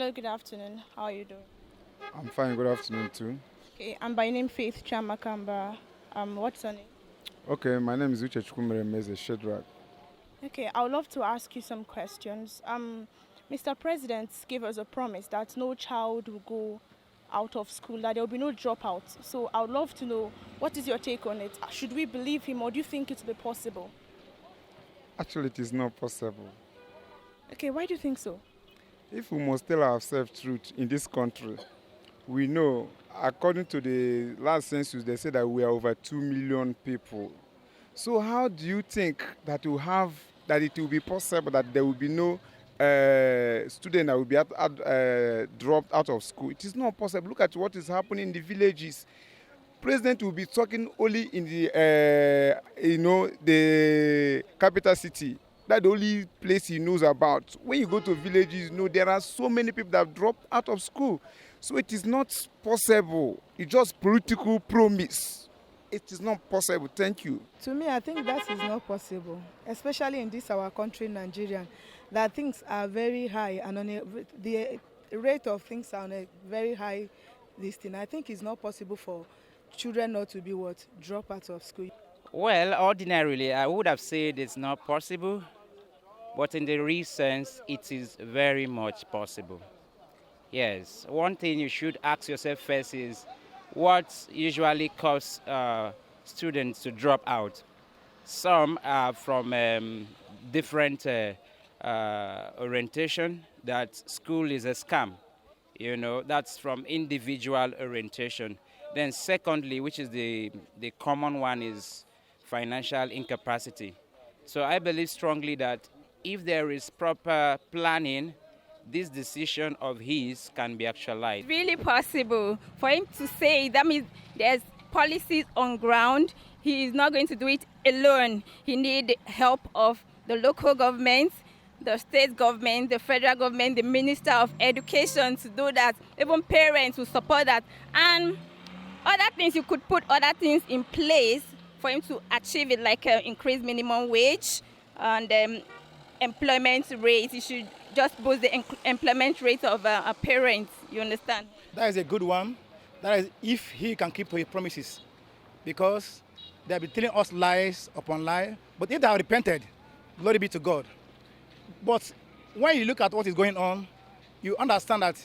Hello, good afternoon. How are you doing? I'm fine. Good afternoon too. Okay, I'm by name Faith Chamakamba. What's your name? Okay, my name is Uche Chukwumeremeze Shedrack. Okay, I would love to ask you some questions. Mr. President gave us a promise that no child will go out of school, that there will be no dropouts. So I would love to know what is your take on it. Should we believe him, or do you think it will be possible? Actually, it is not possible. Okay, why do you think so? If we must tell ourselves truth in this country, we know, according to the last census, they said that we are over 2 million people. So how do you think that it will be possible that there will be no student that will be dropped out of school? It is not possible. Look at what is happening in the villages. President will be talking only in the capital city. That's the only place he knows about. When you go to villages, there are so many people that have dropped out of school. So it is not possible. It's just political promise. It is not possible. Thank you. To me, I think that is not possible, especially in this our country, Nigeria, that things are very high and the rate of things are on a very high listing. I think it's not possible for children not to be drop out of school. Well, ordinarily, I would have said it's not possible, but in the real sense, it is very much possible. Yes, one thing you should ask yourself first is what usually causes students to drop out. Some are from different orientation, that school is a scam. That's from individual orientation. Then secondly, which is the common one, is financial incapacity. So I believe strongly that if there is proper planning, this decision of his can be actualized. It's really possible for him to say that means there's policies on ground. He is not going to do it alone. He needs help of the local government, the state government, the federal government, the Minister of Education to do that. Even parents will support that. And other things, you could put other things in place for him to achieve it, like increased minimum wage and employment rate. He should just boost the employment rate of parents, you understand? That is a good one. That is if he can keep to his promises. Because they have been telling us lies upon lies. But if they have repented, glory be to God. But when you look at what is going on, you understand that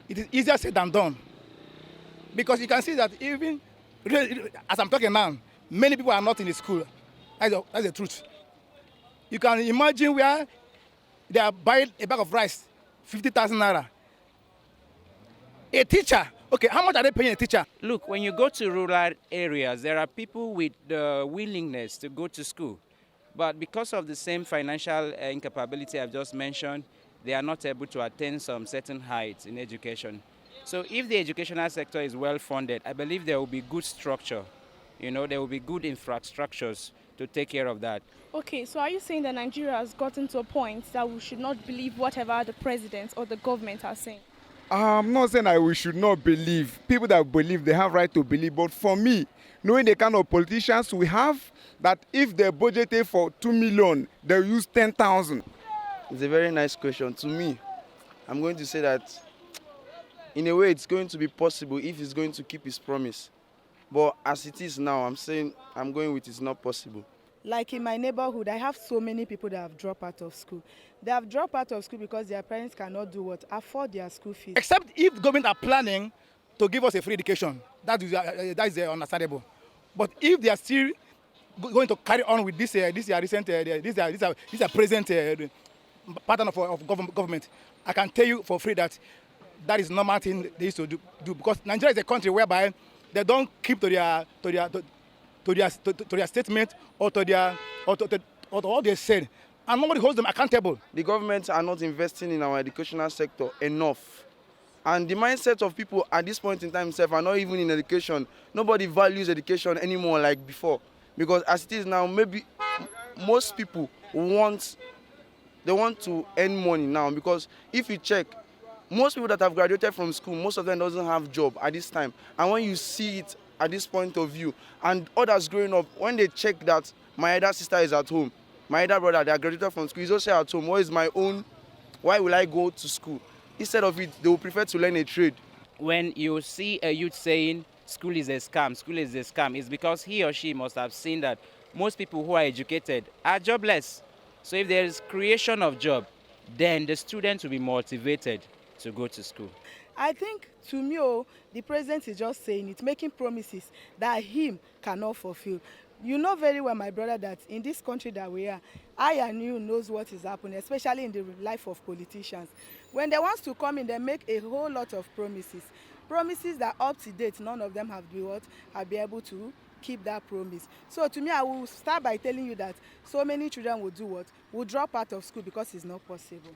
it is easier said than done. Because you can see that even, as I'm talking now, many people are not in the school. That's the truth. You can imagine where they are buying a bag of rice, 50,000 naira. A teacher, okay, how much are they paying a teacher? Look, when you go to rural areas, there are people with the willingness to go to school. But because of the same financial incapability I've just mentioned, they are not able to attain some certain heights in education. So if the educational sector is well funded, I believe there will be good structure. There will be good infrastructures to take care of that. Okay, so are you saying that Nigeria has gotten to a point that we should not believe whatever the president or the government are saying? I'm not saying that we should not believe. People that believe, they have right to believe. But for me, knowing the kind of politicians we have, that if they budgeted for 2 million, they'll use 10,000. It's a very nice question. To me, I'm going to say that in a way it's going to be possible if he's going to keep his promise. But as it is now, I'm going with it's not possible. Like in my neighborhood, I have so many people that have dropped out of school. They have dropped out of school because their parents cannot afford their school fees. Except if government are planning to give us a free education. That is understandable. But if they are still going to carry on with this present pattern of government, I can tell you for free that is normal thing they used to do. Because Nigeria is a country whereby they don't keep to their statement or to what they said, and nobody holds them accountable. The government are not investing in our educational sector enough. And the mindset of people at this point in time are not even in education. Nobody values education anymore like before. Because as it is now, maybe most people want to earn money now. Because if you check, most people that have graduated from school, most of them doesn't have job at this time. And when you see it at this point of view, and others growing up, when they check that my elder sister is at home, my elder brother, they are graduated from school, he's also at home, what is my own, why will I go to school? Instead of it, they will prefer to learn a trade. When you see a youth saying school is a scam, school is a scam, it's because he or she must have seen that most people who are educated are jobless. So if there is creation of job, then the students will be motivated to go to school. I think to me, the president is just saying it, making promises that him cannot fulfill. You know very well, my brother, that in this country that we are, I and you knows what is happening, especially in the life of politicians. When they want to come in, they make a whole lot of promises. Promises that up to date, none of them have been able to keep that promise. So to me, I will start by telling you that so many children will do what? Will drop out of school because it's not possible.